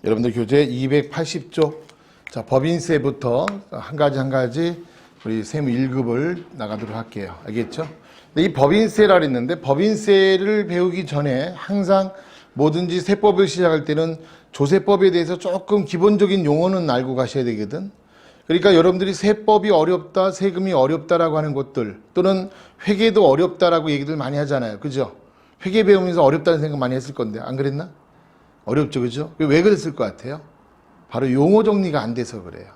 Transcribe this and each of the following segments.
여러분들 교재 280조. 자, 법인세부터 한 가지 우리 세무 1급을 나가도록 할게요. 알겠죠? 근데 이 법인세라 그랬는데 법인세를 배우기 전에 항상 뭐든지 세법을 시작할 때는 조세법에 대해서 조금 기본적인 용어는 알고 가셔야 되거든. 그러니까 여러분들이 세법이 어렵다, 세금이 어렵다라고 하는 것들 또는 회계도 어렵다라고 얘기들 많이 하잖아요. 그죠? 회계 배우면서 어렵다는 생각 많이 했을 건데 안 그랬나? 어렵죠. 그죠? 왜 그랬을 것 같아요? 바로 용어 정리가 안 돼서 그래요.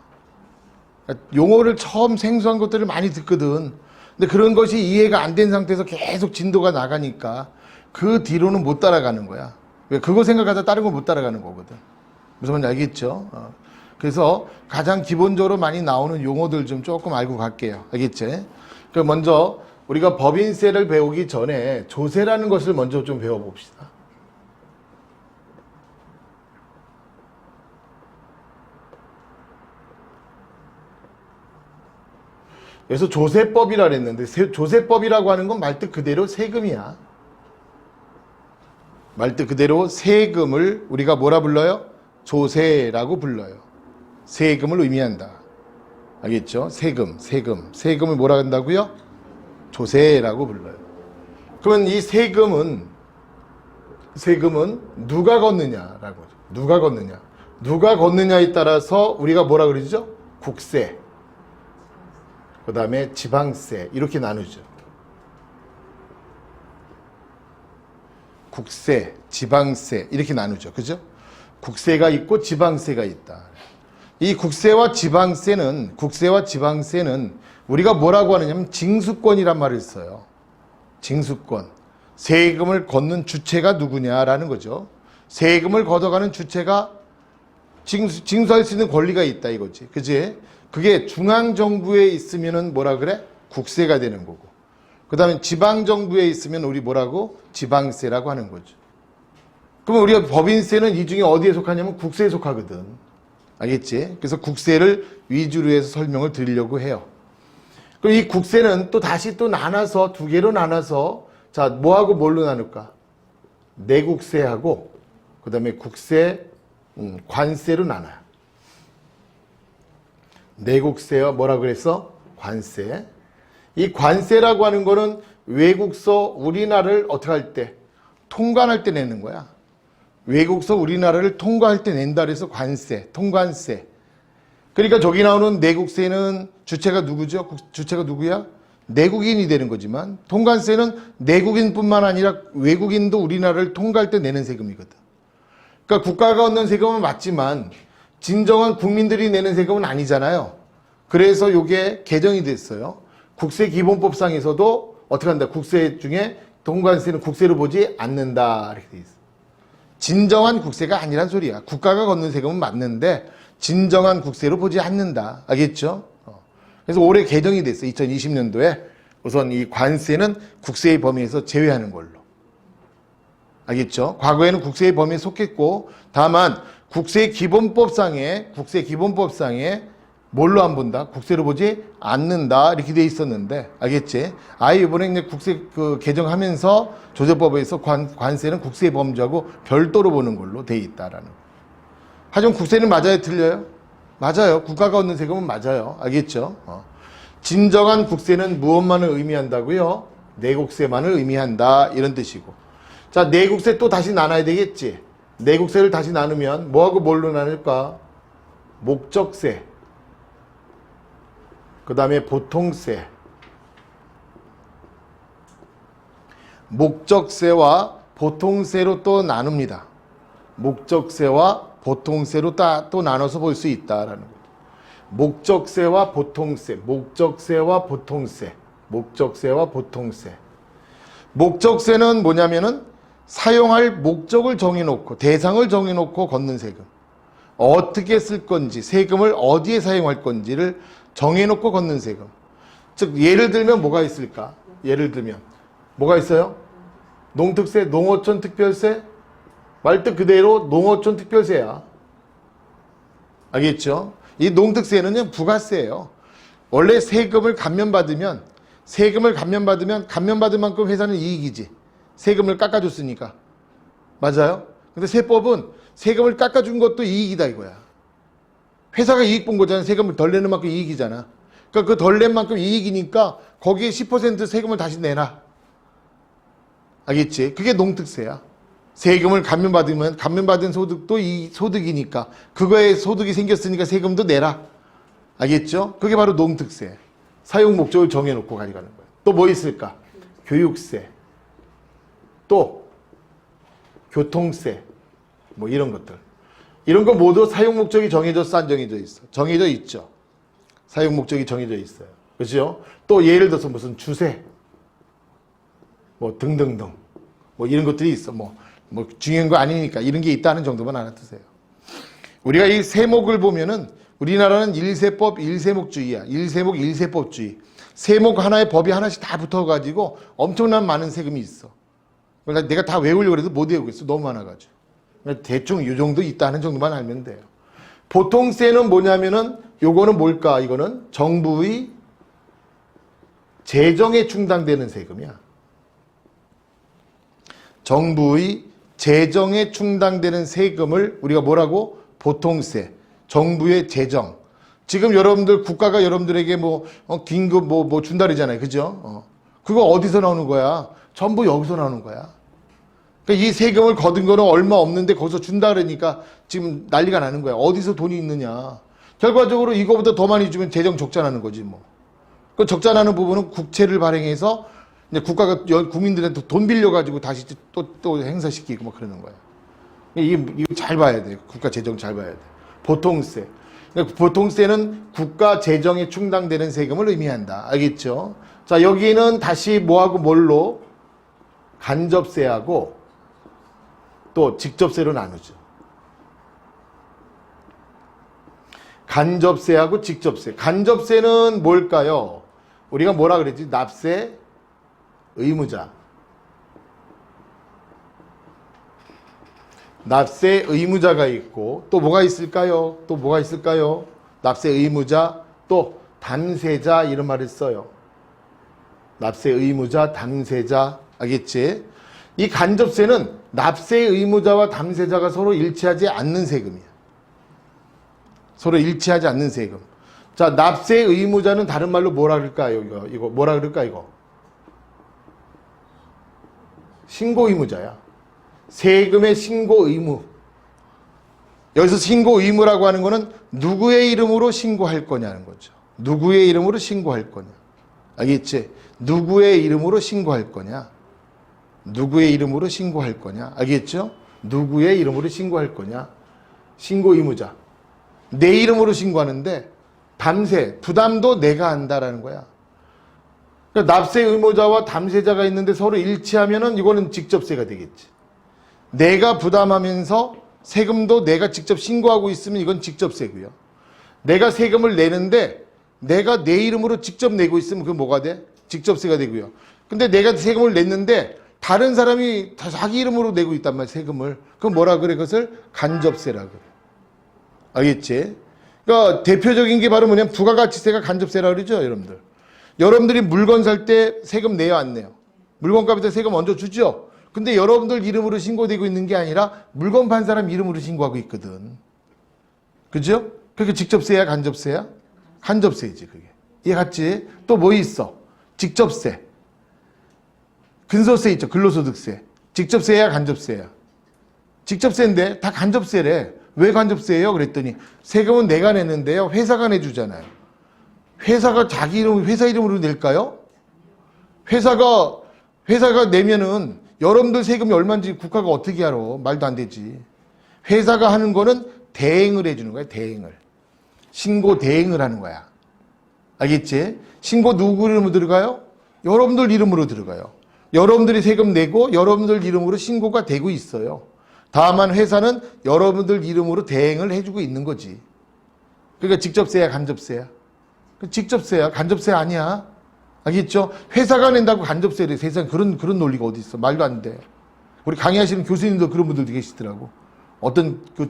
그러니까 용어를 처음 생소한 것들을 많이 듣거든. 근데 그런 것이 이해가 안 된 상태에서 계속 진도가 나가니까 그 뒤로는 못 따라가는 거야. 왜? 그거 생각하다 다른 거 못 따라가는 거거든. 무슨 말인지 알겠죠? 그래서 가장 기본적으로 많이 나오는 용어들 좀 조금 알고 갈게요. 알겠지? 그럼 먼저 우리가 법인세를 배우기 전에 조세라는 것을 먼저 좀 배워봅시다. 그래서 조세법이라 그랬는데 조세법이라고 하는 건 말뜻 그대로 세금이야. 말뜻 그대로 세금을 우리가 뭐라 불러요? 조세라고 불러요. 세금을 의미한다. 알겠죠? 세금을 뭐라 한다고요? 조세라고 불러요. 그러면 이 세금은 누가 걷느냐라고 하죠. 누가 걷느냐에 따라서 우리가 뭐라 그러죠? 국세, 그 다음에 지방세 이렇게 나누죠. 국세, 지방세 이렇게 나누죠. 그죠? 국세가 있고 지방세가 있다. 이 국세와 지방세는 우리가 뭐라고 하느냐면 징수권이란 말을 써요. 징수권. 세금을 걷는 주체가 누구냐라는 거죠. 세금을 걷어가는 주체가 징수할 수 있는 권리가 있다 이거지. 그지? 그게 중앙정부에 있으면은 뭐라 그래? 국세가 되는 거고. 그 다음에 지방정부에 있으면 우리 뭐라고? 지방세라고 하는 거죠. 그러면 우리가 법인세는 이 중에 어디에 속하냐면 국세에 속하거든. 알겠지? 그래서 국세를 위주로 해서 설명을 드리려고 해요. 그럼 이 국세는 또 다시 또 나눠서 두 개로 나눠서 자, 뭐하고 뭘로 나눌까? 내국세하고 그 다음에 국세, 관세로 나눠요. 내국세와 뭐라 그랬어? 관세. 이 관세라고 하는 거는 외국서 우리나라를 어떻게 할 때? 통관할 때 내는 거야. 외국서 우리나라를 통과할 때 낸다 그래서 관세, 통관세. 그러니까 저기 나오는 내국세는 주체가 누구죠? 주체가 누구야? 내국인이 되는 거지만 통관세는 내국인뿐만 아니라 외국인도 우리나라를 통과할 때 내는 세금이거든. 그러니까 국가가 얻는 세금은 맞지만 진정한 국민들이 내는 세금은 아니잖아요. 그래서 이게 개정이 됐어요. 국세기본법상에서도 어떻게 한다? 국세 중에 통관세는 국세로 보지 않는다 이렇게 돼 있어. 진정한 국세가 아니란 소리야. 국가가 걷는 세금은 맞는데 진정한 국세로 보지 않는다. 알겠죠? 그래서 올해 개정이 됐어요. 2020년도에 우선 이 관세는 국세의 범위에서 제외하는 걸로. 알겠죠? 과거에는 국세의 범위에 속했고 다만 국세기본법상에 뭘로 안 본다? 국세로 보지 않는다 이렇게 돼 있었는데 알겠지? 아예 이번에 이제 국세 개정하면서 조세법에서 관세는 국세의 범주하고 별도로 보는 걸로 돼 있다라는 거. 하지만 국세는 맞아요, 틀려요? 맞아요. 국가가 얻는 세금은 맞아요. 알겠죠? 진정한 국세는 무엇만을 의미한다고요? 내국세만을 의미한다 이런 뜻이고. 자, 내국세 또 다시 나눠야 되겠지? 내국세를 다시 나누면 뭐하고 뭘로 나눌까? 목적세, 그 다음에 보통세. 목적세와 보통세로 또 나눕니다. 목적세와 보통세로 또 나눠서 볼 수 있다라는 거죠. 목적세와 보통세. 목적세는 뭐냐면은 사용할 목적을 정해놓고 대상을 정해놓고 걷는 세금. 어떻게 쓸 건지, 세금을 어디에 사용할 건지를 정해놓고 걷는 세금. 즉 예를 들면 뭐가 있을까? 예를 들면 뭐가 있어요? 농특세, 농어촌 특별세? 말뜻 그대로 농어촌 특별세야. 알겠죠? 이 농특세는 부가세예요. 원래 세금을 감면받으면 감면받은 만큼 회사는 이익이지. 세금을 깎아줬으니까. 맞아요? 근데 세법은 세금을 깎아준 것도 이익이다 이거야. 회사가 이익 본 거잖아. 세금을 덜 내는 만큼 이익이잖아. 그러니까 그 덜 낸 만큼 이익이니까 거기에 10% 세금을 다시 내놔. 알겠지? 그게 농특세야. 세금을 감면받은 소득도 이 소득이니까 그거에 소득이 생겼으니까 세금도 내라. 알겠죠? 그게 바로 농특세. 사용 목적을 정해놓고 가져가는 거야. 또 뭐 있을까? 교육세, 또 교통세, 뭐 이런 것들. 이런 거 모두 사용 목적이 정해졌어, 안 정해져 있어? 정해져 있죠. 사용 목적이 정해져 있어요. 그렇죠? 또 예를 들어서 무슨 주세, 뭐 등등등, 뭐 이런 것들이 있어. 뭐 중요한 거 아니니까 이런 게 있다는 정도만 알아두세요. 우리가 이 세목을 보면은 우리나라는 일세법, 일세목주의야. 일세목, 일세법주의. 세목 하나에 법이 하나씩 다 붙어가지고 엄청난 많은 세금이 있어. 그러니까 내가 다 외우려고 해도 못 외우고 있어. 너무 많아가지고. 그러니까 대충 이 정도 있다는 정도만 알면 돼요. 보통세는 뭐냐면은 요거는 뭘까? 이거는 정부의 재정에 충당되는 세금이야. 정부의 재정에 충당되는 세금을 우리가 뭐라고? 보통세. 정부의 재정. 지금 여러분들 국가가 여러분들에게 긴급 준다 그러잖아요. 그죠? 그거 어디서 나오는 거야? 전부 여기서 나오는 거야. 그러니까 이 세금을 거둔 거는 얼마 없는데 거기서 준다 그러니까 지금 난리가 나는 거야. 어디서 돈이 있느냐. 결과적으로 이거보다 더 많이 주면 재정 적자 나는 거지 뭐. 그 적자 나는 부분은 국채를 발행해서 이제 국가가 국민들한테 돈 빌려가지고 다시 또 행사시키고 막 그러는 거야. 이거 잘 봐야 돼. 국가 재정 잘 봐야 돼. 보통세. 그러니까 보통세는 국가 재정에 충당되는 세금을 의미한다. 알겠죠? 자, 여기는 다시 뭐하고 뭘로? 간접세하고 또 직접세로 나누죠. 간접세하고 직접세. 간접세는 뭘까요? 우리가 뭐라 그랬지? 납세 의무자. 납세 의무자가 있고 또 뭐가 있을까요? 또 뭐가 있을까요? 납세 의무자, 또 담세자 이런 말을 써요. 납세 의무자, 담세자. 알겠지? 이 간접세는 납세 의무자와 담세자가 서로 일치하지 않는 세금이야. 서로 일치하지 않는 세금. 자, 납세 의무자는 다른 말로 뭐라 그럴까요? 이거 뭐라 그럴까 이거? 신고 의무자야. 세금의 신고 의무. 여기서 신고 의무라고 하는 거는 누구의 이름으로 신고할 거냐는 거죠. 누구의 이름으로 신고할 거냐. 알겠지? 누구의 이름으로 신고할 거냐. 누구의 이름으로 신고할 거냐. 알겠죠? 누구의 이름으로 신고할 거냐. 신고 의무자. 내 이름으로 신고하는데 담세, 부담도 내가 한다라는 거야. 그러니까 납세 의무자와 담세자가 있는데 서로 일치하면은 이거는 직접세가 되겠지. 내가 부담하면서 세금도 내가 직접 신고하고 있으면 이건 직접세고요. 내가 세금을 내는데 내가 내 이름으로 직접 내고 있으면 그건 뭐가 돼? 직접세가 되고요. 근데 내가 세금을 냈는데 다른 사람이 자기 이름으로 내고 있단 말이야, 세금을. 그건 뭐라 그래? 그것을 간접세라 그래. 알겠지? 그러니까 대표적인 게 바로 뭐냐면 부가가치세가 간접세라 그러죠, 여러분들. 여러분들이 물건 살 때 세금 내요, 안 내요? 물건값에다 세금 얹어 주죠? 근데 여러분들 이름으로 신고되고 있는 게 아니라 물건 판 사람 이름으로 신고하고 있거든. 그죠? 그게 직접세야, 간접세야? 간접세지, 그게. 이해 갔지? 또 뭐 있어? 직접세. 근소세 있죠, 근로소득세. 직접세야, 간접세야? 직접세인데 다 간접세래. 왜 간접세예요? 그랬더니 세금은 내가 내는데요, 회사가 내주잖아요. 회사가 자기 이름, 회사 이름으로 낼까요? 회사가 내면은 여러분들 세금이 얼마인지 국가가 어떻게 알아? 말도 안 되지. 회사가 하는 거는 대행을 해주는 거야, 대행을. 신고 대행을 하는 거야. 알겠지? 신고 누구 이름으로 들어가요? 여러분들 이름으로 들어가요. 여러분들이 세금 내고 여러분들 이름으로 신고가 되고 있어요. 다만 회사는 여러분들 이름으로 대행을 해주고 있는 거지. 그러니까 직접세야, 간접세야? 직접세야, 간접세 아니야. 알겠죠? 회사가 낸다고 간접세를 세상에 그런 논리가 어디 있어. 말도 안 돼. 우리 강의하시는 교수님도 그런 분들도 계시더라고. 어떤 그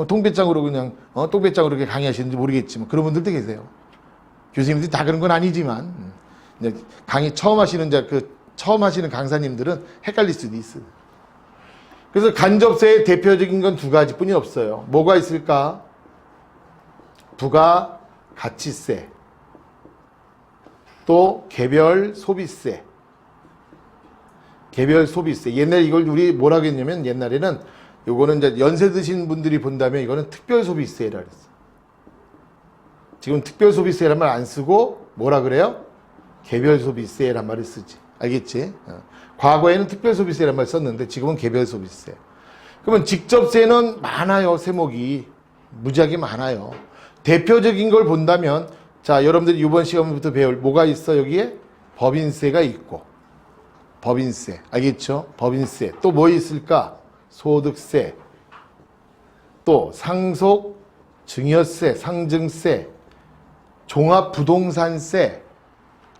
통배짱으로 그냥 똥배짱으로 이렇게 강의하시는지 모르겠지만 그런 분들도 계세요. 교수님들이 다 그런 건 아니지만 강의 처음 하시는 강사님들은 헷갈릴 수도 있어요. 그래서 간접세의 대표적인 건 두 가지뿐이 없어요. 뭐가 있을까? 부가가치세, 또 개별 소비세. 개별 소비세. 옛날에 이걸 우리 뭐라고 했냐면, 옛날에는 요거는 이제 연세 드신 분들이 본다면 이거는 특별 소비세라 그랬어. 지금 특별 소비세란 말 안 쓰고 뭐라 그래요? 개별 소비세란 말을 쓰지. 알겠지? 과거에는 특별 소비세란 말 썼는데 지금은 개별 소비세. 그러면 직접세는 많아요. 세목이 무지하게 많아요. 대표적인 걸 본다면, 자, 여러분들이 이번 시간부터 배울 뭐가 있어? 여기에 법인세가 있고, 법인세. 알겠죠? 법인세. 또 뭐 있을까? 소득세. 또 상속 증여세, 상증세, 종합부동산세.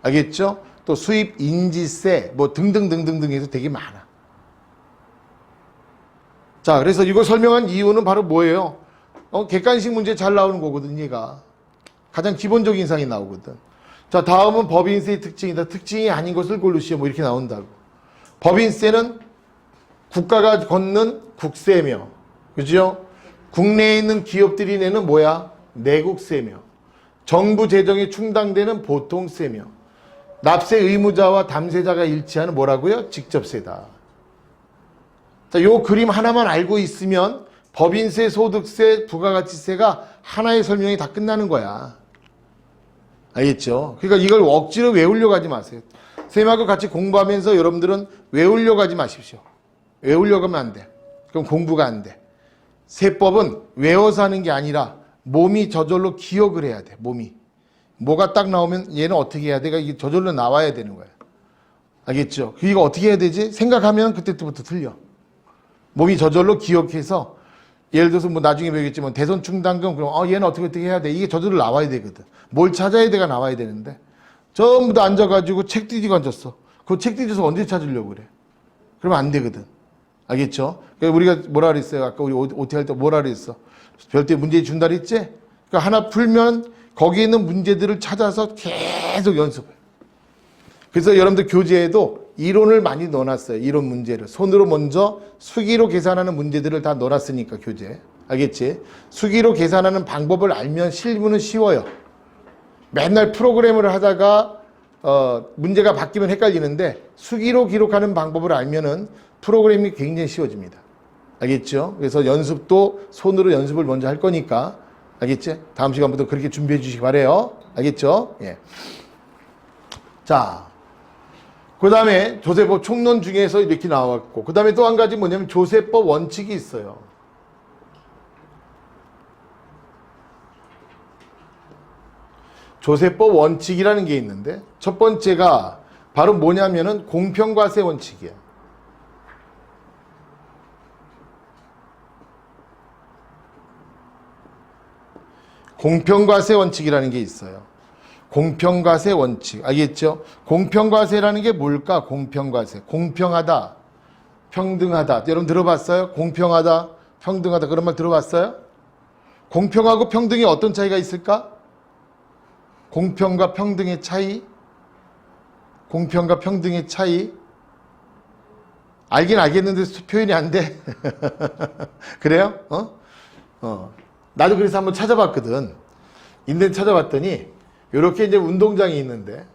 알겠죠? 또 수입인지세, 뭐 등등등등등 해서 되게 많아. 자, 그래서 이거 설명한 이유는 바로 뭐예요? 객관식 문제 잘 나오는 거거든, 얘가. 가장 기본적인 인상이 나오거든. 자, 다음은 법인세의 특징이다. 특징이 아닌 것을 고르시오. 뭐 이렇게 나온다고. 법인세는 국가가 걷는 국세며, 그죠? 국내에 있는 기업들이 내는 뭐야? 내국세며, 정부 재정에 충당되는 보통세며, 납세 의무자와 담세자가 일치하는 뭐라고요? 직접세다. 자, 요 그림 하나만 알고 있으면 법인세, 소득세, 부가가치세가 하나의 설명이 다 끝나는 거야. 알겠죠? 그러니까 이걸 억지로 외우려고 하지 마세요. 선생님하고 같이 공부하면서 여러분들은 외우려고 하지 마십시오. 외우려고 하면 안 돼. 그럼 공부가 안 돼. 세법은 외워서 하는 게 아니라 몸이 저절로 기억을 해야 돼. 몸이. 뭐가 딱 나오면 얘는 어떻게 해야 돼? 이게 저절로 나와야 되는 거야. 알겠죠? 이거 어떻게 해야 되지? 생각하면 그때부터 틀려. 몸이 저절로 기억해서, 예를 들어서 뭐 나중에 배우겠지만 대선 충당금, 그럼 얘는 어떻게 해야 돼? 이게 저절로 나와야 되거든. 뭘 찾아야 돼가 나와야 되는데 전부 다 앉아가지고 책 뒤지고 앉았어. 그 책 뒤져서 언제 찾으려고 그래? 그러면 안 되거든. 알겠죠? 그러니까 우리가 뭐라 그랬어요? 아까 우리 OT 할 때 뭐라 그랬어? 별도의 문제 준다 그랬지? 그러니까 하나 풀면 거기에 있는 문제들을 찾아서 계속 연습해. 그래서 여러분들 교재에도 이론을 많이 넣어놨어요. 이론 문제를. 손으로 먼저 수기로 계산하는 문제들을 다 넣어놨으니까, 교재. 알겠지? 수기로 계산하는 방법을 알면 실무는 쉬워요. 맨날 프로그램을 하다가 문제가 바뀌면 헷갈리는데, 수기로 기록하는 방법을 알면은 프로그램이 굉장히 쉬워집니다. 알겠죠? 그래서 연습도 손으로 연습을 먼저 할 거니까, 알겠지? 다음 시간부터 그렇게 준비해 주시기 바래요. 알겠죠? 예. 자, 그 다음에 조세법 총론 중에서 이렇게 나왔고, 그 다음에 또 한 가지 뭐냐면 조세법 원칙이 있어요. 조세법 원칙이라는 게 있는데, 첫 번째가 바로 뭐냐면은 공평과세 원칙이야. 공평과세 원칙이라는 게 있어요. 공평과세 원칙. 알겠죠? 공평과세라는 게 뭘까? 공평과세. 공평하다, 평등하다. 여러분 들어봤어요? 공평하다, 평등하다. 그런 말 들어봤어요? 공평하고 평등이 어떤 차이가 있을까? 공평과 평등의 차이? 공평과 평등의 차이? 알긴 알겠는데 표현이 안 돼. 그래요? 나도 그래서 한번 찾아봤거든. 인터넷 찾아봤더니 이렇게 이제 운동장이 있는데,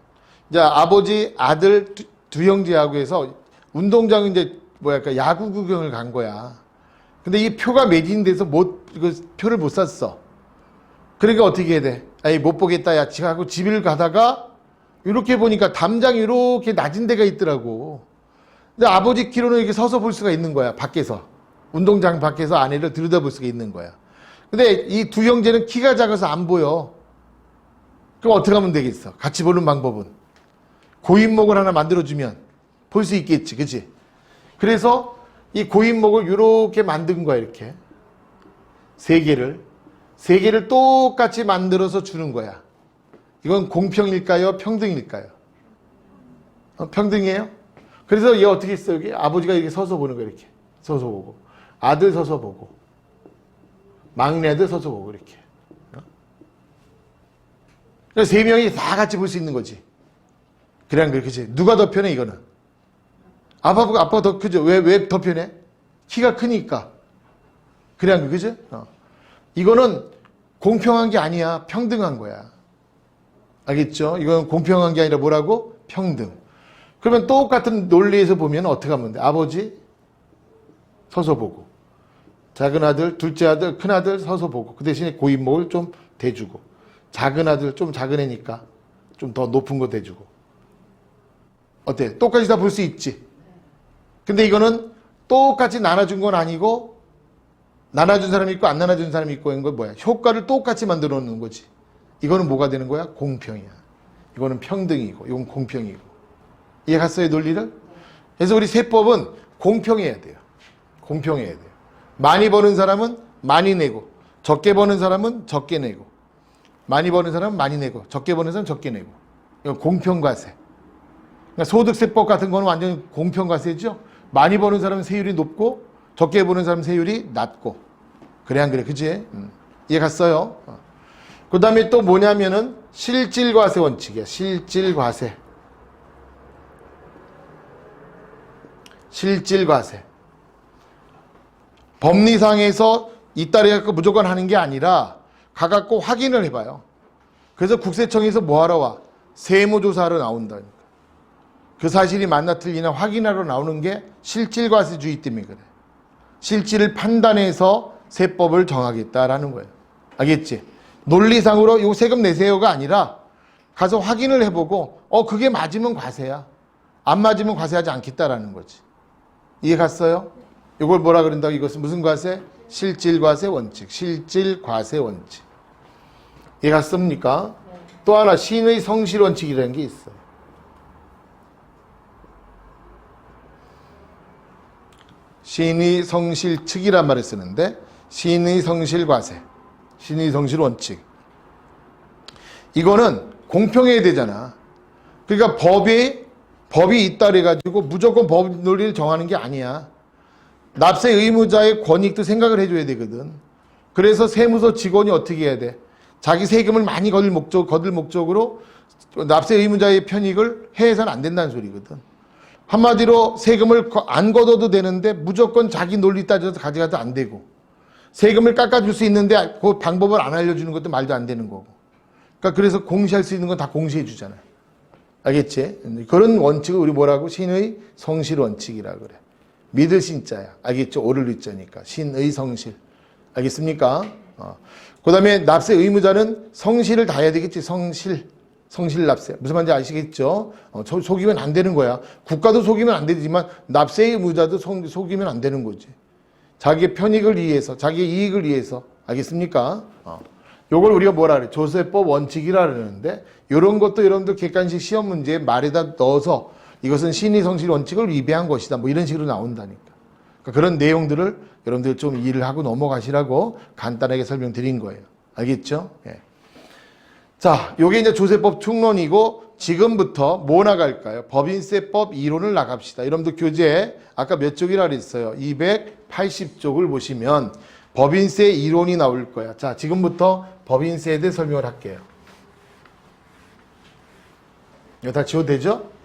이제 아버지, 아들 두 형제하고 해서 운동장 이제 뭐랄까 야구 구경을 간 거야. 근데 이 표가 매진돼서 표를 못 샀어. 그러니까 어떻게 해야 돼? 아이 못 보겠다 야 하고 집을 가다가 이렇게 보니까 담장이 이렇게 낮은 데가 있더라고. 근데 아버지 키로는 이렇게 서서 볼 수가 있는 거야. 밖에서. 운동장 밖에서 안에를 들여다볼 수가 있는 거야. 근데 이 두 형제는 키가 작아서 안 보여. 그럼 어떻게 하면 되겠어? 같이 보는 방법은 고인목을 하나 만들어주면 볼 수 있겠지, 그치? 그래서 이 고인목을 이렇게 만든 거야. 이렇게 세 개를 똑같이 만들어서 주는 거야. 이건 공평일까요? 평등일까요? 평등이에요? 그래서 얘 어떻게 했어? 여기 아버지가 이렇게 서서 보는 거야. 이렇게 서서 보고, 아들 서서 보고, 막내 아들 서서 보고, 이렇게. 그래서 세 명이 다 같이 볼 수 있는 거지. 그냥 그렇지. 누가 더 편해, 이거는? 아빠가 더 크죠? 왜 더 편해? 키가 크니까. 그래, 그죠? 이거는 공평한 게 아니야. 평등한 거야. 알겠죠? 이건 공평한 게 아니라 뭐라고? 평등. 그러면 똑같은 논리에서 보면 어떻게 하면 돼? 아버지 서서 보고, 작은 아들, 둘째 아들, 큰 아들 서서 보고, 그 대신에 고인목을 좀 대주고, 작은 아들 좀 작은 애니까 좀 더 높은 거 대주고. 어때? 똑같이 다 볼 수 있지. 근데 이거는 똑같이 나눠준 건 아니고, 나눠준 사람이 있고 안 나눠준 사람이 있고 이건 뭐야? 효과를 똑같이 만들어 놓는 거지. 이거는 뭐가 되는 거야? 공평이야. 이거는 평등이고 이건 공평이고. 이해 갔어요, 논리를? 그래서 우리 세법은 공평해야 돼요. 공평해야 돼요. 많이 버는 사람은 많이 내고, 적게 버는 사람은 적게 내고, 많이 버는 사람은 많이 내고, 적게 버는 사람은 적게 내고. 이건 공평과세. 그러니까 소득세법 같은 거는 완전 공평과세죠. 많이 버는 사람은 세율이 높고, 적게 버는 사람은 세율이 낮고. 그래 안 그래? 그치? 이해 갔어요? 그 다음에 또 뭐냐면은 실질과세 원칙이야. 실질과세. 실질과세. 법리상에서 이따래 갖고 무조건 하는 게 아니라 가갖고 확인을 해봐요. 그래서 국세청에서 뭐하러 와? 세무조사하러 나온다니까. 그 사실이 맞나 틀리나 확인하러 나오는 게 실질과세주의 때문에 그래. 실질을 판단해서 세법을 정하겠다라는 거예요. 알겠지? 논리상으로 요 세금 내세요가 아니라 가서 확인을 해보고 그게 맞으면 과세야. 안 맞으면 과세하지 않겠다라는 거지. 이해 갔어요? 이걸 뭐라 그런다고? 이것은 무슨 과세? 실질과세 원칙. 실질과세 원칙. 이해 갔습니까? 또 하나 신의 성실 원칙이라는 게 있어요. 신의 성실 측이란 말을 쓰는데 신의 성실 과세, 신의 성실 원칙. 이거는 공평해야 되잖아. 그러니까 법이 있다 그래가지고 무조건 법 논리를 정하는 게 아니야. 납세 의무자의 권익도 생각을 해줘야 되거든. 그래서 세무서 직원이 어떻게 해야 돼? 자기 세금을 많이 거둘 목적으로 납세 의무자의 편익을 해서는 안 된다는 소리거든. 한마디로 세금을 안 걷어도 되는데 무조건 자기 논리 따져서 가져가도 안 되고, 세금을 깎아줄 수 있는데 그 방법을 안 알려주는 것도 말도 안 되는 거고. 그러니까 그래서 공시할 수 있는 건 다 공시해 주잖아. 알겠지? 그런 원칙을 우리 뭐라고? 신의 성실 원칙이라 그래. 믿을 신자야. 알겠죠? 오를 의자니까. 신의 성실. 알겠습니까? 그 다음에 납세 의무자는 성실을 다해야 되겠지. 성실 납세. 무슨 말인지 아시겠죠? 속이면 안 되는 거야. 국가도 속이면 안 되지만 납세 의무자도 속이면 안 되는 거지. 자기의 편익을 위해서, 자기의 이익을 위해서. 알겠습니까? 요걸 우리가 뭐라 그래? 조세법 원칙이라 그러는데, 요런 것도 여러분들 객관식 시험 문제에 말에다 넣어서 이것은 신의 성실 원칙을 위배한 것이다. 뭐 이런 식으로 나온다니까. 그러니까 그런 내용들을 여러분들 좀 이해를 하고 넘어가시라고 간단하게 설명드린 거예요. 알겠죠? 예. 자, 요게 이제 조세법 총론이고, 지금부터 뭐 나갈까요? 법인세법 이론을 나갑시다. 여러분들 교재 아까 몇 쪽이라 그랬어요? 280쪽을 보시면 법인세 이론이 나올 거야. 자, 지금부터 법인세에 대해 설명을 할게요. 이거 다 지워도 되죠?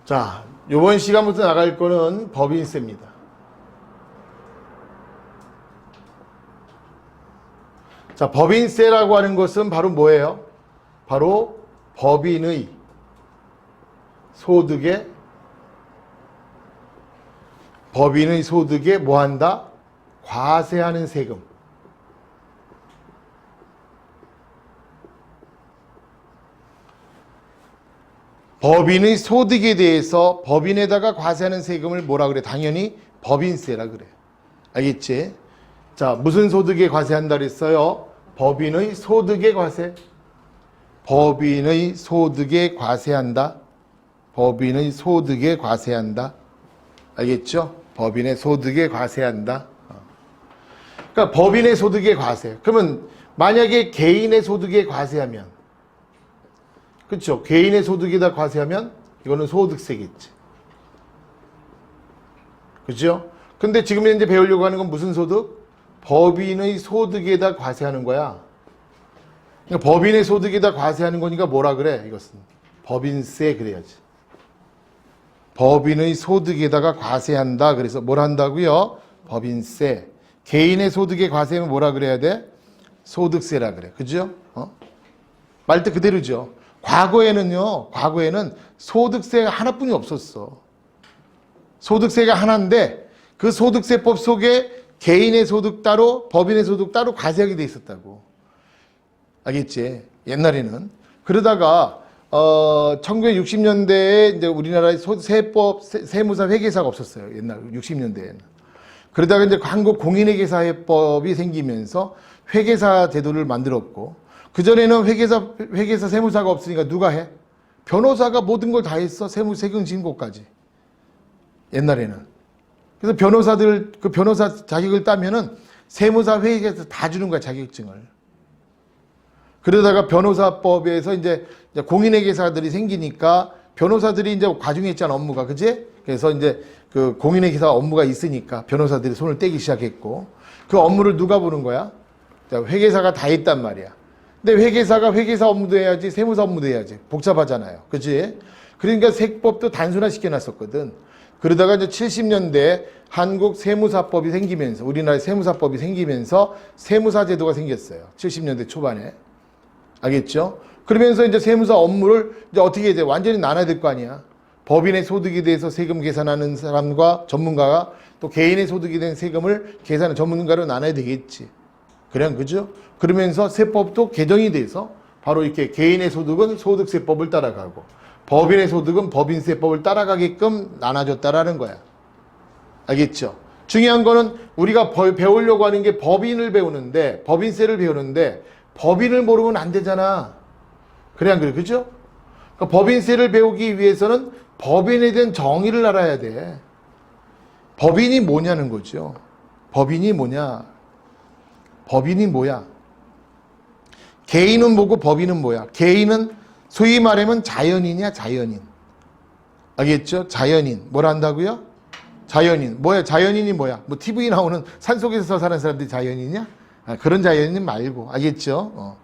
자, 요번 시간부터 나갈 거는 법인세입니다. 자, 법인세라고 하는 것은 바로 뭐예요? 바로 법인의 소득에 뭐 한다? 과세하는 세금. 법인의 소득에 대해서 법인에다가 과세하는 세금을 뭐라 그래? 당연히 법인세라 그래. 알겠지? 자, 무슨 소득에 과세한다 그랬어요? 법인의 소득에 과세. 법인의 소득에 과세한다. 법인의 소득에 과세한다. 알겠죠? 법인의 소득에 과세한다. 그러니까 법인의 소득에 과세. 그러면 만약에 개인의 소득에 과세하면, 그렇죠? 개인의 소득에다 과세하면 이거는 소득세겠지. 그죠? 근데 지금 현재 배우려고 하는 건 무슨 소득? 법인의 소득에다 과세하는 거야. 그러니까 법인의 소득에다 과세하는 거니까 뭐라 그래? 이것은 법인세 그래야지. 법인의 소득에다가 과세한다. 그래서 뭘 한다고요? 법인세. 개인의 소득에 과세하면 뭐라 그래야 돼? 소득세라 그래. 그죠? 말뜻 그대로죠. 과거에는 소득세가 하나뿐이 없었어. 소득세가 하나인데 그 소득세법 속에 개인의 소득 따로 법인의 소득 따로 과세하게 돼 있었다고. 알겠지? 옛날에는. 그러다가 1960년대에 이제 우리나라에 세법 세무사 회계사가 없었어요. 옛날 60년대에는. 그러다가 이제 한국 공인회계사회법이 생기면서 회계사 제도를 만들었고, 그전에는 회계사 세무사가 없으니까 누가 해? 변호사가 모든 걸 다 했어. 세금 신고까지. 옛날에는. 그래서 변호사들, 그 변호사 자격을 따면은 세무사 회계에서 다 주는 거야, 자격증을. 그러다가 변호사법에서 이제 공인회계사들이 생기니까 변호사들이 이제 과중했잖아, 업무가. 그지? 그래서 이제 그 공인회계사 업무가 있으니까 변호사들이 손을 떼기 시작했고, 그 업무를 누가 보는 거야? 회계사가 다 했단 말이야. 근데 회계사가 회계사 업무도 해야지, 세무사 업무도 해야지. 복잡하잖아요. 그치? 그러니까 세법도 단순화 시켜놨었거든. 그러다가 이제 70년대 한국 세무사법이 생기면서, 우리나라의 세무사법이 생기면서 세무사 제도가 생겼어요. 70년대 초반에. 알겠죠? 그러면서 이제 세무사 업무를 이제 어떻게 해야 돼? 완전히 나눠야 될 거 아니야. 법인의 소득에 대해서 세금 계산하는 사람과 전문가가 또 개인의 소득에 대한 세금을 계산하는 전문가로 나눠야 되겠지. 그냥 그죠? 그러면서 세법도 개정이 돼서 바로 이렇게 개인의 소득은 소득세법을 따라가고 법인의 소득은 법인세법을 따라가게끔 나눠졌다라는 거야. 알겠죠? 중요한 거는 우리가 배우려고 하는 게 법인을 배우는데, 법인세를 배우는데 법인을 모르면 안 되잖아. 그래 안 그래? 그죠? 그러니까 법인세를 배우기 위해서는 법인에 대한 정의를 알아야 돼. 법인이 뭐냐는 거죠. 법인이 뭐냐? 법인이 뭐야? 개인은 뭐고 법인은 뭐야? 개인은 소위 말하면 자연인이야, 자연인. 알겠죠? 자연인. 뭘 한다고요? 자연인. 뭐야? 자연인이 뭐야? 뭐 TV 나오는 산속에서 사는 사람들이 자연인이냐? 그런 자연인 말고. 알겠죠?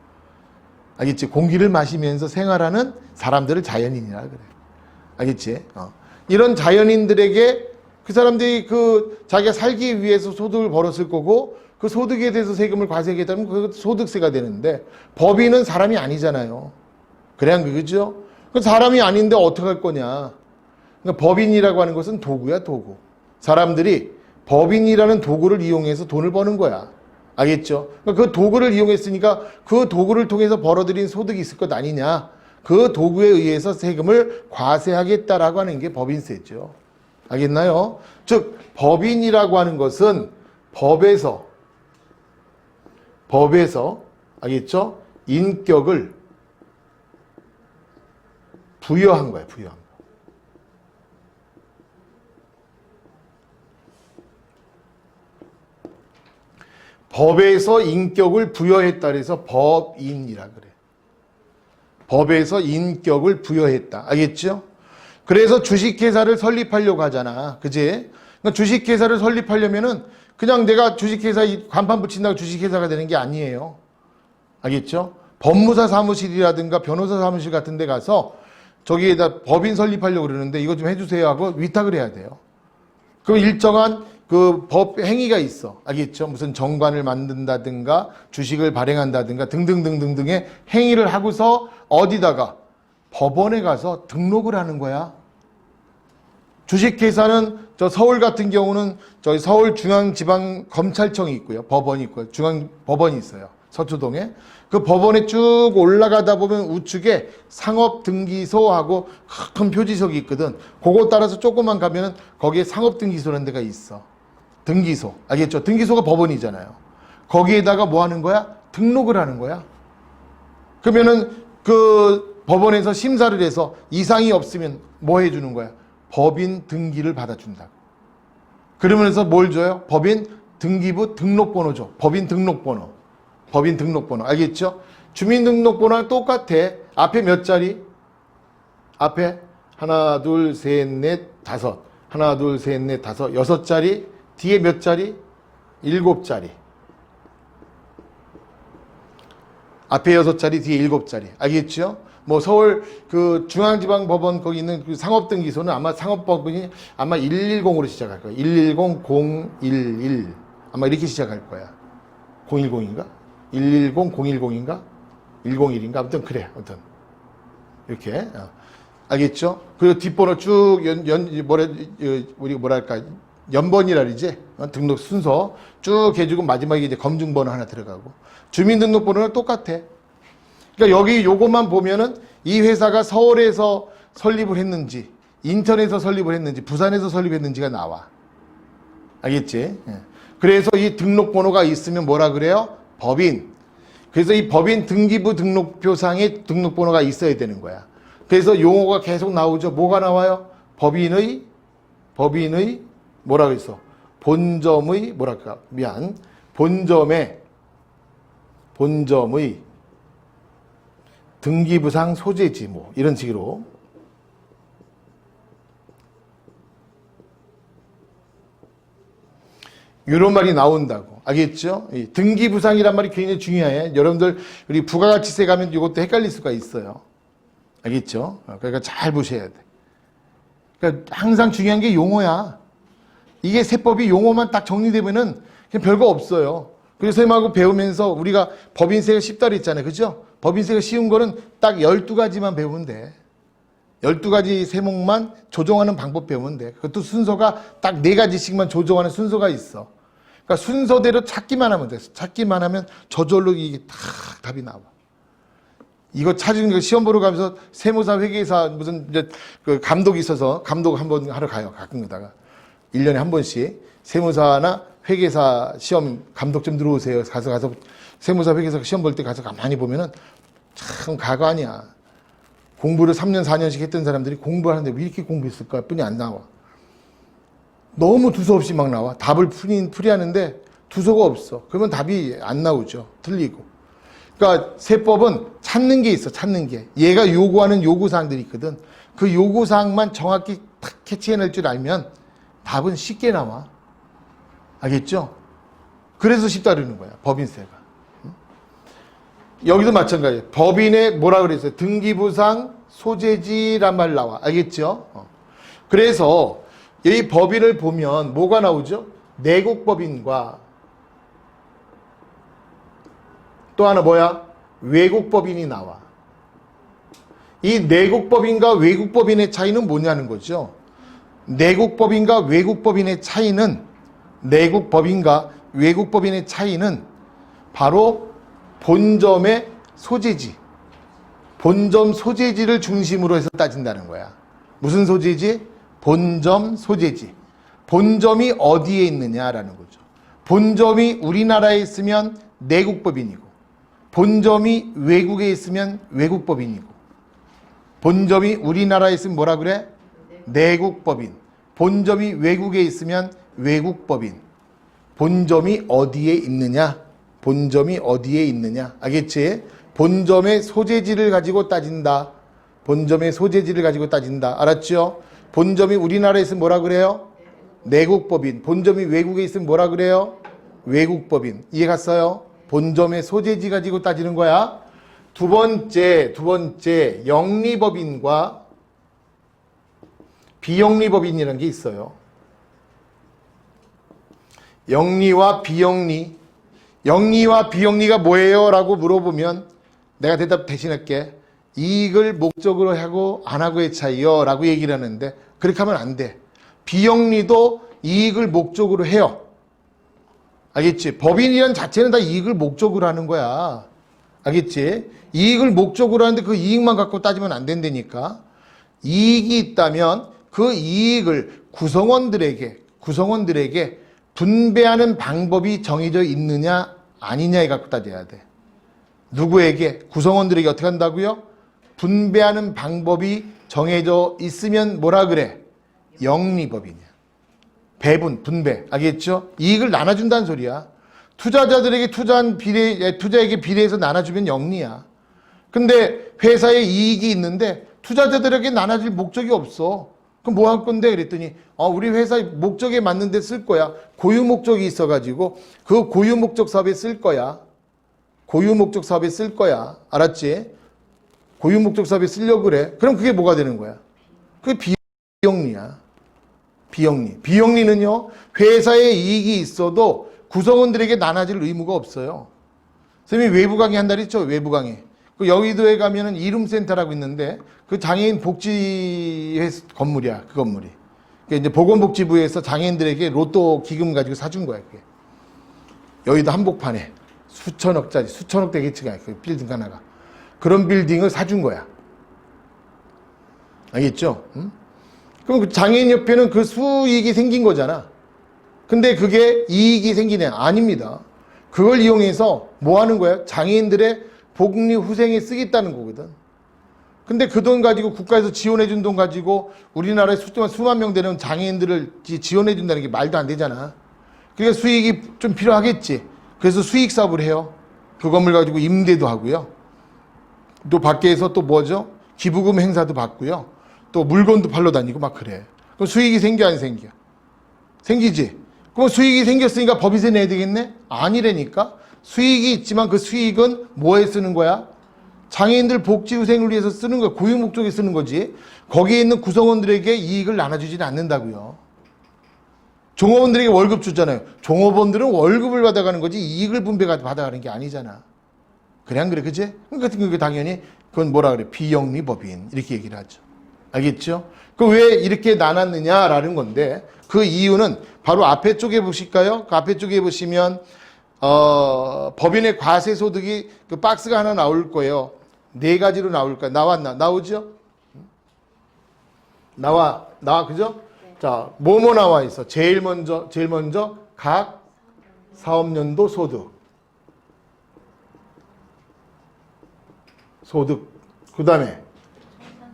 알겠지? 공기를 마시면서 생활하는 사람들을 자연인이라 그래. 알겠지? 이런 자연인들에게 그 사람들이 자기가 살기 위해서 소득을 벌었을 거고, 그 소득에 대해서 세금을 과세하겠다면 그 소득세가 되는데, 법인은 사람이 아니잖아요. 그래야 그죠? 그 사람이 아닌데 어떻게 할 거냐? 그러니까 법인이라고 하는 것은 도구야, 도구. 사람들이 법인이라는 도구를 이용해서 돈을 버는 거야. 알겠죠? 그러니까 그 도구를 이용했으니까 그 도구를 통해서 벌어들인 소득이 있을 것 아니냐? 그 도구에 의해서 세금을 과세하겠다라고 하는 게 법인세죠. 알겠나요? 즉 법인이라고 하는 것은 법에서 알겠죠? 인격을 부여한 거예요. 부여한 거. 법에서 인격을 부여했다 그래서 법인이라 그래. 법에서 인격을 부여했다. 알겠죠? 그래서 주식회사를 설립하려고 하잖아. 그지? 그러니까 주식회사를 설립하려면은 그냥 내가 주식회사 간판 붙인다고 주식회사가 되는 게 아니에요. 알겠죠? 법무사 사무실이라든가 변호사 사무실 같은 데 가서 저기에다 법인 설립하려고 그러는데 이거 좀 해주세요 하고 위탁을 해야 돼요. 그럼 일정한 그 법 행위가 있어. 알겠죠? 무슨 정관을 만든다든가 주식을 발행한다든가 등등등등등의 행위를 하고서 어디다가 법원에 가서 등록을 하는 거야. 주식회사는 저 서울 같은 경우는 저희 서울중앙지방검찰청이 있고요. 법원이 있고요. 중앙법원이 있어요. 서초동에. 그 법원에 쭉 올라가다 보면 우측에 상업등기소하고 큰 표지석이 있거든. 그거 따라서 조금만 가면은 거기에 상업등기소라는 데가 있어. 등기소. 알겠죠? 등기소가 법원이잖아요. 거기에다가 뭐 하는 거야? 등록을 하는 거야. 그러면은 그 법원에서 심사를 해서 이상이 없으면 뭐 해주는 거야? 법인 등기를 받아준다고. 그러면서 뭘 줘요? 법인 등기부 등록번호 줘. 법인 등록번호. 법인 등록번호. 알겠죠? 주민등록번호랑 똑같아. 앞에 몇 자리? 앞에 하나, 둘, 셋, 넷, 다섯. 하나, 둘, 셋, 넷, 다섯. 6자리. 뒤에 몇 자리? 7자리. 앞에 6자리, 뒤에 7자리. 알겠죠? 뭐 서울 그 중앙지방법원 거기 있는 그 상업등기소는 아마 상업법원이 아마 110으로 시작할 거야. 110-011 아마 이렇게 시작할 거야. 010인가? 110-010인가? 101인가? 아무튼 그래. 아무튼 이렇게 알겠죠? 그리고 뒷번호 쭉 우리 뭐랄까 연번이라 그러지? 등록 순서 쭉 해주고 마지막에 이제 검증번호 하나 들어가고 주민등록번호는 똑같아. 그러니까 여기 요것만 보면은 이 회사가 서울에서 설립을 했는지, 인천에서 설립을 했는지, 부산에서 설립했는지가 나와. 알겠지? 그래서 이 등록번호가 있으면 뭐라 그래요? 법인. 그래서 이 법인 등기부 등록표상에 등록번호가 있어야 되는 거야. 그래서 용어가 계속 나오죠. 뭐가 나와요? 법인의 뭐라 그랬어? 본점의 뭐랄까? 본점의 등기부상 소재지 뭐 이런 식으로 이런 말이 나온다고. 알겠죠? 이 등기부상이란 말이 굉장히 중요해. 여러분들 우리 부가가치세 가면 이것도 헷갈릴 수가 있어요. 알겠죠? 그러니까 잘 보셔야 돼. 그러니까 항상 중요한 게 용어야. 이게 세법이 용어만 딱 정리되면은 그냥 별거 없어요. 그래서 쌤하고 배우면서 우리가 법인세가 쉽다 그랬잖아요. 그죠? 법인세가 쉬운 거는 딱 12가지만 배우면 돼. 12가지 세목만 조정하는 방법 배우면 돼. 그것도 순서가 딱 4가지씩만 조정하는 순서가 있어. 그러니까 순서대로 찾기만 하면 돼. 찾기만 하면 저절로 이게 다 답이 나와. 이거 찾은 거 시험 보러 가면서 세무사, 회계사 무슨 이제 그 감독이 있어서 감독 한번 하러 가요. 가끔가다가 1년에 한 번씩 세무사나 회계사 시험 감독 좀 들어오세요. 가서 세무사, 회계사 시험 볼 때 가서 가만히 보면은 참 가관이야. 공부를 3년, 4년씩 했던 사람들이 공부하는데 왜 이렇게 공부했을까? 뿐이 안 나와. 너무 두서없이 막 나와. 답을 풀이하는데 두서가 없어. 그러면 답이 안 나오죠. 틀리고. 그러니까 세법은 찾는 게 있어. 찾는 게. 얘가 요구하는 요구사항들이 있거든. 그 요구사항만 정확히 탁 캐치해낼 줄 알면 답은 쉽게 나와. 알겠죠? 그래서 쉽다 그러는 거야. 법인세가. 여기도 마찬가지예요. 법인에 뭐라 그랬어요? 등기부상 소재지란 말 나와. 알겠죠? 그래서 이 법인을 보면 뭐가 나오죠? 내국법인과 또 하나 뭐야? 외국법인이 나와. 이 내국법인과 외국법인의 차이는 뭐냐는 거죠. 내국법인과 외국법인의 차이는 바로 본점의 소재지. 본점 소재지를 중심으로 해서 따진다는 거야. 무슨 소재지? 본점 소재지. 본점이 어디에 있느냐라는 거죠. 본점이 우리나라에 있으면 내국법인이고, 본점이 외국에 있으면 외국법인이고, 본점이 우리나라에 있으면 뭐라 그래? 내국법인. 본점이 외국에 있으면 외국법인. 본점이 어디에 있느냐? 본점이 어디에 있느냐? 알겠지? 본점의 소재지를 가지고 따진다. 본점의 소재지를 가지고 따진다. 알았죠? 본점이 우리나라에 있으면 뭐라 그래요? 내국법인. 본점이 외국에 있으면 뭐라 그래요? 외국법인. 이해 갔어요? 본점의 소재지 가지고 따지는 거야. 두 번째, 영리법인과 비영리법인이라는 게 있어요. 영리와 비영리. 영리와 비영리가 뭐예요? 라고 물어보면 내가 대답 대신할게. 이익을 목적으로 하고 안 하고의 차이요 라고 얘기를 하는데 그렇게 하면 안 돼. 비영리도 이익을 목적으로 해요. 알겠지? 법인이란 자체는 다 이익을 목적으로 하는 거야. 알겠지? 이익을 목적으로 하는데 그 이익만 갖고 따지면 안 된다니까. 이익이 있다면 그 이익을 구성원들에게 분배하는 방법이 정해져 있느냐 아니냐에 갖고 따져야 돼. 누구에게? 구성원들에게 어떻게 한다고요? 분배하는 방법이 정해져 있으면 뭐라 그래? 영리법인이야. 배분, 분배. 알겠죠? 이익을 나눠준다는 소리야. 투자자들에게 투자에게 비례해서 나눠주면 영리야. 근데 회사에 이익이 있는데 투자자들에게 나눠줄 목적이 없어. 그럼 뭐 할 건데? 그랬더니 우리 회사의 목적에 맞는 데 쓸 거야. 고유 목적이 있어가지고 그 고유 목적 사업에 쓸 거야. 고유 목적 사업에 쓸 거야. 알았지? 고유 목적 사업에 쓰려고 그래. 그럼 그게 뭐가 되는 거야? 그게 비영리야. 비영리. 비영리는요, 회사에 이익이 있어도 구성원들에게 나눠질 의무가 없어요. 선생님이 외부 강의 한다 그랬죠? 외부 강의. 그 여의도에 가면은 이룸센터라고 있는데 그 장애인 복지 건물이야. 그 건물이. 그러니까 이제 보건복지부에서 장애인들에게 로또 기금 가지고 사준 거야. 그게. 여의도 한복판에 수천억짜리, 수천억 대기치가 그 빌딩 하나가. 그런 빌딩을 사준 거야. 알겠죠? 응? 그럼 그 장애인협회는 그 수익이 생긴 거잖아. 근데 그게 이익이 생기냐? 아닙니다. 그걸 이용해서 뭐 하는 거야? 장애인들의 복리 후생에 쓰겠다는 거거든. 근데 그 돈 가지고 국가에서 지원해 준 돈 가지고 우리나라에 수만 명 되는 장애인들을 지원해 준다는 게 말도 안 되잖아. 그러니까 수익이 좀 필요하겠지. 그래서 수익 사업을 해요. 그 건물 가지고 임대도 하고요. 또 밖에서 또 뭐죠? 기부금 행사도 받고요. 또 물건도 팔러 다니고 막 그래. 그럼 수익이 생겨 안 생겨? 생기지. 그럼 수익이 생겼으니까 법인세 내야 되겠네? 아니라니까. 수익이 있지만 그 수익은 뭐에 쓰는 거야? 장애인들 복지후생을 위해서 쓰는 거야. 고유 목적에 쓰는 거지. 거기에 있는 구성원들에게 이익을 나눠주지는 않는다고요. 종업원들에게 월급 주잖아요. 종업원들은 월급을 받아가는 거지 이익을 받아가는 게 아니잖아. 그래 안 그래? 그치? 그러니까 당연히 그건 뭐라 그래? 비영리법인 이렇게 얘기를 하죠. 알겠죠? 그 왜 이렇게 나눴느냐라는 건데 그 이유는 바로 앞에 쪽에 보실까요? 그 앞에 쪽에 보시면 법인의 과세소득이 그 박스가 하나 나올 거예요. 4가지로 나올 거예요. 나오죠? 나와, 그죠? 네. 자, 뭐뭐 나와 있어? 제일 먼저 각 사업연도 소득. 그 다음에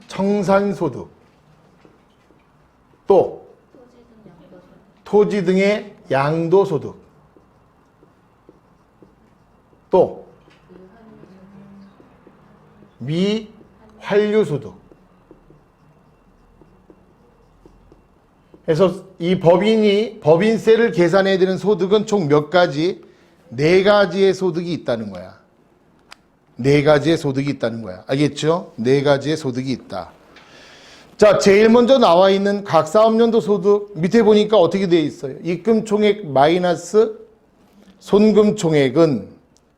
청산소득. 또 토지 등의 양도소득. 또 미환류소득. 그래서 이 법인세를 계산해야 되는 소득은 총 몇 가지? 4가지의 소득이 있다는 거야. 4가지의 소득이 있다는 거야. 알겠죠? 4가지의 소득이 있다. 자, 제일 먼저 나와 있는 각 사업연도 소득 밑에 보니까 어떻게 되어 있어요? 입금총액 마이너스 손금총액은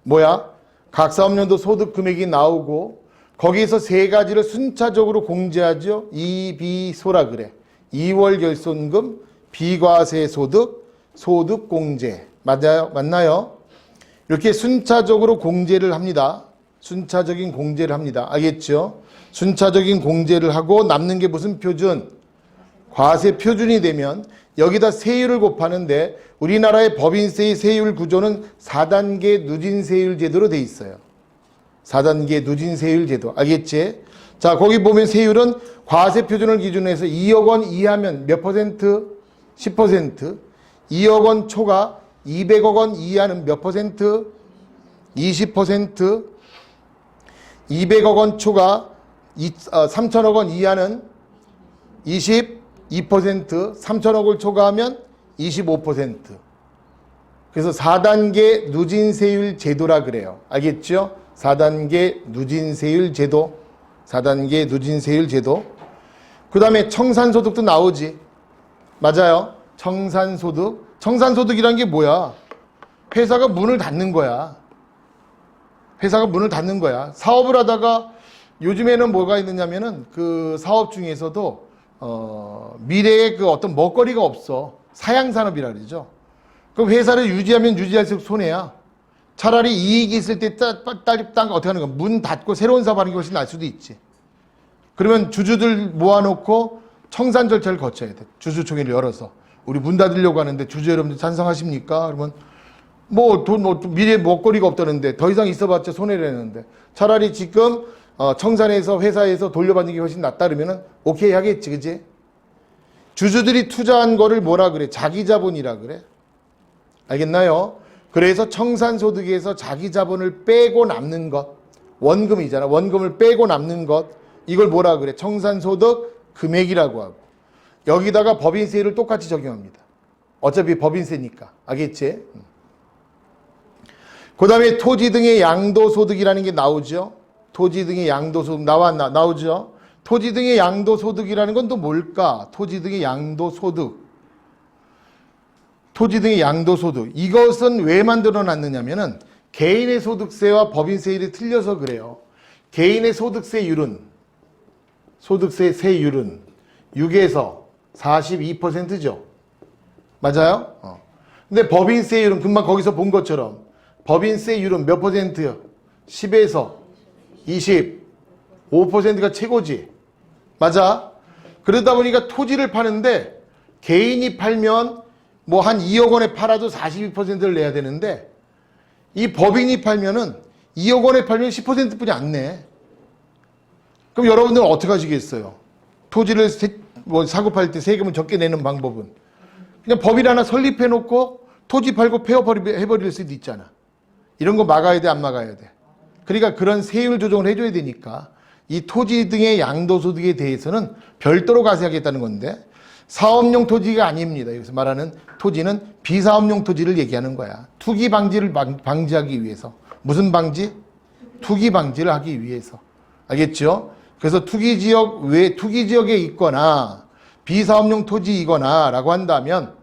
뭐야? 각 사업연도 소득 금액이 나오고 거기에서 3가지를 순차적으로 공제하죠. 이비소라 그래. 2월 결손금, 비과세 소득, 소득 공제. 맞나요? 이렇게 순차적으로 공제를 합니다. 순차적인 공제를 합니다. 알겠죠? 순차적인 공제를 하고 남는 게 무슨 표준? 과세 표준이 되면 여기다 세율을 곱하는데 우리나라의 법인세의 세율 구조는 4단계 누진세율 제도로 돼 있어요. 4단계 누진세율 제도. 알겠지? 자, 거기 보면 세율은 과세 표준을 기준으로 해서 2억 원 이하면 몇 퍼센트? 10%. 2억 원 초과 200억 원 이하는 몇 퍼센트? 20%. 200억 원 초과 3천억 원 이하는 22%, 3천억을 초과하면 25%. 그래서 4단계 누진세율 제도라 그래요. 알겠죠? 4단계 누진세율 제도. 4단계 누진세율 제도. 그 다음에 청산소득도 나오지. 맞아요. 청산소득. 청산소득이란 게 뭐야? 회사가 문을 닫는 거야. 회사가 문을 닫는 거야. 사업을 하다가 요즘에는 뭐가 있느냐면은 그 사업 중에서도 미래에 그 어떤 먹거리가 없어. 사양산업이라 그러죠. 그럼 회사를 유지하면 유지할수록 손해야. 차라리 이익이 있을 때 딸 어떻게 하는 거야? 문 닫고 새로운 사업 하는 게 훨씬 나을 수도 있지. 그러면 주주들 모아놓고 청산 절차를 거쳐야 돼. 주주총회를 열어서. 우리 문 닫으려고 하는데 주주 여러분들 찬성하십니까? 그러면 미래에 먹거리가 없다는데 더 이상 있어봤자 손해라는데 차라리 지금 청산해서 회사에서 돌려받는 게 훨씬 낫다 그러면은 오케이 하겠지, 그지? 주주들이 투자한 거를 뭐라 그래? 자기 자본이라 그래. 알겠나요? 그래서 청산소득에서 자기 자본을 빼고 남는 것, 원금이잖아. 원금을 빼고 남는 것, 이걸 뭐라 그래? 청산소득 금액이라고 하고, 여기다가 법인세율을 똑같이 적용합니다. 어차피 법인세니까. 알겠지? 그 다음에 토지 등의 양도소득이라는 게 나오죠. 토지 등의 양도소득 나오죠. 토지 등의 양도소득이라는 건 또 뭘까? 토지 등의 양도소득. 토지 등의 양도소득. 이것은 왜 만들어 놨느냐면은 개인의 소득세와 법인세율이 틀려서 그래요. 개인의 소득세율은, 소득세 세율은 6에서 42%죠. 맞아요? 근데 법인세율은 금방 거기서 본 것처럼 법인세율은 몇 퍼센트요? 10에서 25%가 최고지. 맞아? 그러다 보니까 토지를 파는데 개인이 팔면 뭐 한 2억 원에 팔아도 42%를 내야 되는데 이 법인이 팔면은 2억 원에 팔면 10%뿐이 안 내. 그럼 여러분들은 어떻게 하시겠어요? 토지를 사고 팔 때 세금을 적게 내는 방법은 그냥 법인 하나 설립해 놓고 토지 팔고 폐업해버릴 수도 있잖아. 이런 거 막아야 돼, 안 막아야 돼? 그러니까 그런 세율 조정을 해줘야 되니까 이 토지 등의 양도소득에 대해서는 별도로 과세하겠다는 건데 사업용 토지가 아닙니다. 여기서 말하는 토지는 비사업용 토지를 얘기하는 거야. 투기 방지를 방지하기 위해서. 무슨 방지? 투기 방지를 하기 위해서. 알겠죠? 그래서 투기 지역에 있거나 비사업용 토지이거나 라고 한다면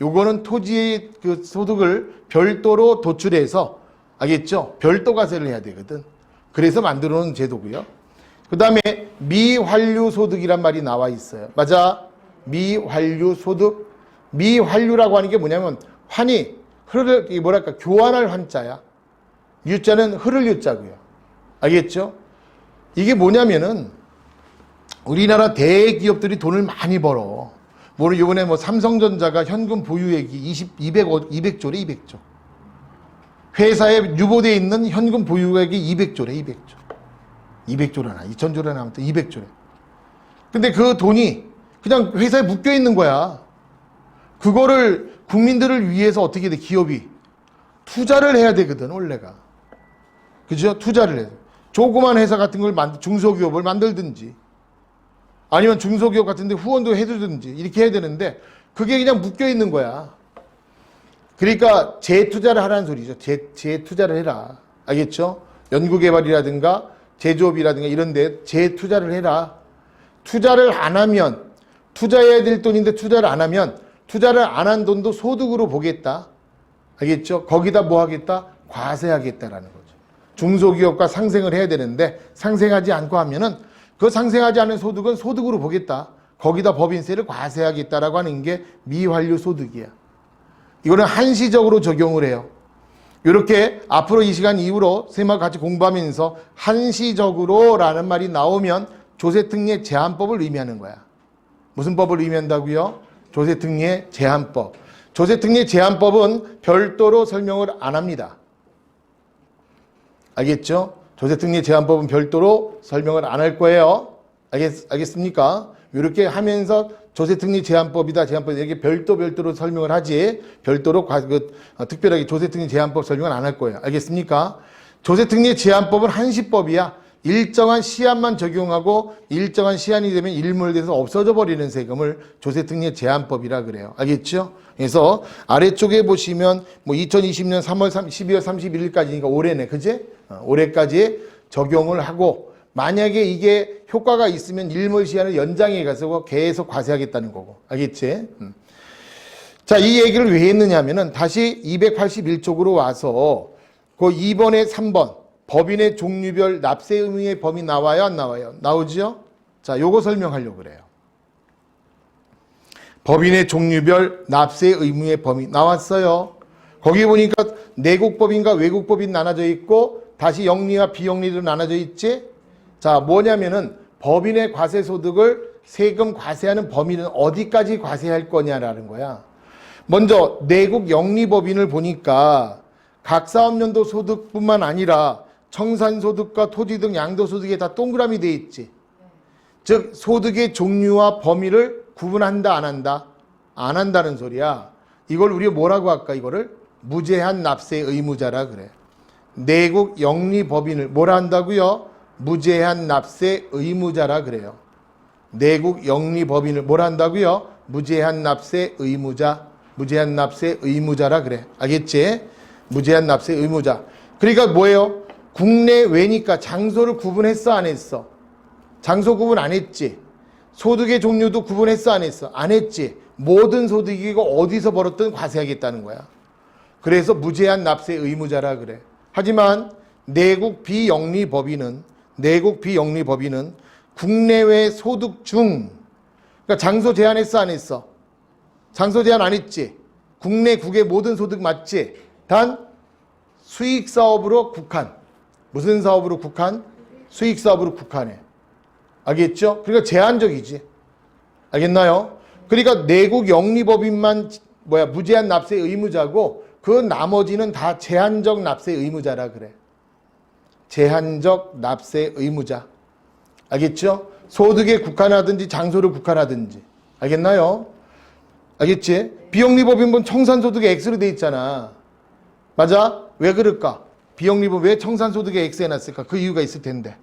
요거는 토지의 그 소득을 별도로 도출해서 알겠죠? 별도 과세를 해야 되거든. 그래서 만들어 놓은 제도고요. 그 다음에 미환류 소득이란 말이 나와 있어요. 맞아? 미환류 소득. 미환류라고 하는 게 뭐냐면 교환할 환자야. 유자는 흐를 유자고요. 알겠죠? 이게 뭐냐면은 우리나라 대기업들이 돈을 많이 벌어. 이번에 삼성전자가 현금 보유액이 200조래, 200조. 회사에 유보되어 있는 현금 보유액이 200조래, 200조. 200조라나, 2000조라나 아무튼 200조래. 근데 그 돈이 그냥 회사에 묶여 있는 거야. 그거를 국민들을 위해서 어떻게 돼, 기업이? 투자를 해야 되거든, 원래가. 그죠? 투자를 해야 돼. 조그만 회사 같은 걸 중소기업을 만들든지 아니면 중소기업 같은 데 후원도 해주든지 이렇게 해야 되는데 그게 그냥 묶여 있는 거야. 그러니까 재투자를 하라는 소리죠. 재투자를 해라. 알겠죠? 연구개발이라든가 제조업이라든가 이런 데 재투자를 해라. 투자를 안 하면 투자해야 될 돈인데 투자를 안 하면 투자를 안 한 돈도 소득으로 보겠다. 알겠죠? 거기다 뭐 하겠다? 과세하겠다라는 거죠. 중소기업과 상생을 해야 되는데 상생하지 않고 하면은 그 상생하지 않은 소득은 소득으로 보겠다. 거기다 법인세를 과세하겠다라고 하는 게 미환류 소득이야. 이거는 한시적으로 적용을 해요. 이렇게 앞으로 이 시간 이후로 선생님과 같이 공부하면서 한시적으로 라는 말이 나오면 조세특례 제한법을 의미하는 거야. 무슨 법을 의미한다고요? 조세특례 제한법. 조세특례 제한법은 별도로 설명을 안 합니다. 알겠죠? 조세특례 제한법은 별도로 설명을 안 할 거예요. 알겠습니까? 이렇게 하면서 조세특례 제한법이다, 이렇게 별도로 설명을 하지, 별도로 특별하게 조세특례 제한법 설명을 안 할 거예요. 알겠습니까? 조세특례 제한법은 한시법이야. 일정한 시한만 적용하고 일정한 시한이 되면 일몰돼서 없어져 버리는 세금을 조세특례 제한법이라 그래요. 알겠죠? 그래서 아래쪽에 보시면 2020년 12월 31일까지니까 올해네, 그지? 올해까지 적용을 하고 만약에 이게 효과가 있으면 일몰 시한을 연장해 가서 계속 과세하겠다는 거고. 알겠지? 자, 이 얘기를 왜 했느냐 하면은 다시 281쪽으로 와서 그 2번에 3번 법인의 종류별 납세 의무의 범위 나와요, 안 나와요? 나오죠? 자, 요거 설명하려고 그래요. 법인의 종류별 납세 의무의 범위 나왔어요. 거기 보니까 내국법인과 외국법인 나눠져 있고 다시 영리와 비영리로 나눠져 있지? 자, 뭐냐면은 법인의 과세소득을 세금 과세하는 범위는 어디까지 과세할 거냐라는 거야. 먼저 내국 영리법인을 보니까 각 사업연도 소득뿐만 아니라 청산소득과 토지 등 양도소득에 다 동그라미 돼 있지. 즉 소득의 종류와 범위를 구분한다 안 한다? 안 한다는 소리야. 이걸 우리가 뭐라고 할까? 이거를 무제한 납세 의무자라 그래. 내국 영리법인을 뭐라 한다고요? 무제한 납세 의무자라 그래요. 내국 영리법인을 뭐라 한다고요? 무제한 납세 의무자. 무제한 납세 의무자라 그래. 알겠지? 무제한 납세 의무자. 그러니까 뭐예요? 국내외니까 장소를 구분했어 안 했어? 장소 구분 안 했지. 소득의 종류도 구분했어 안 했어? 안 했지. 모든 소득이고 어디서 벌었든 과세하겠다는 거야. 그래서 무제한 납세 의무자라 그래. 하지만 내국 비영리법인은 국내외 소득 중, 그러니까 장소 제한했어 안 했어? 장소 제한 안 했지. 국내국의 모든 소득 맞지. 단 수익 사업으로 국한. 무슨 사업으로 국한? 수익 사업으로 국한해. 알겠죠? 그러니까 제한적이지. 알겠나요? 그러니까 내국 영리법인만 무제한 납세 의무자고 그 나머지는 다 제한적 납세 의무자라 그래. 제한적 납세 의무자. 알겠죠? 소득에 국한하든지 장소를 국한하든지. 알겠나요? 알겠지? 비영리법인은 청산소득에 X로 돼 있잖아. 맞아? 왜 그럴까? 비영리법 왜 청산소득에 X 해놨을까? 그 이유가 있을 텐데.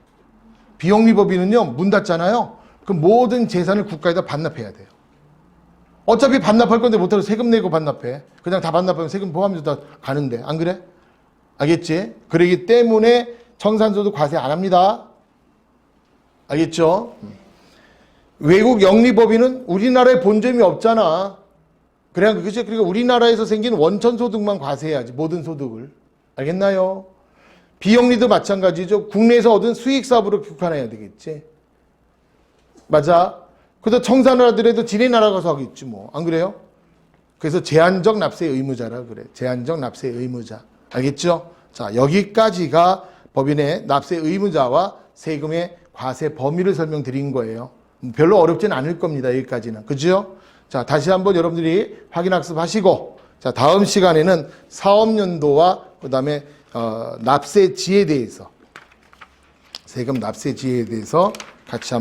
비영리법인은요 문 닫잖아요. 그 모든 재산을 국가에다 반납해야 돼요. 어차피 반납할 건데 못하고 세금 내고 반납해. 그냥 다 반납하면 세금 포함해서 다 가는데. 안 그래? 알겠지? 그러기 때문에 청산소득 과세 안 합니다. 알겠죠? 외국 영리법인은 우리나라에 본점이 없잖아. 그러니까 우리나라에서 생긴 원천소득만 과세해야지. 모든 소득을. 알겠나요? 비영리도 마찬가지죠. 국내에서 얻은 수익사업으로 국한해야 되겠지. 맞아. 그래서 청산을 하더라도 지네 나라 가서 하겠지 뭐. 안 그래요? 그래서 제한적 납세 의무자라 그래. 제한적 납세 의무자. 알겠죠? 자, 여기까지가 법인의 납세 의무자와 세금의 과세 범위를 설명드린 거예요. 별로 어렵진 않을 겁니다. 여기까지는. 그죠? 자, 다시 한번 여러분들이 확인학습하시고, 자, 다음 시간에는 사업연도와 그 다음에 납세지에 대해서, 세금 납세지에 대해서 같이 한번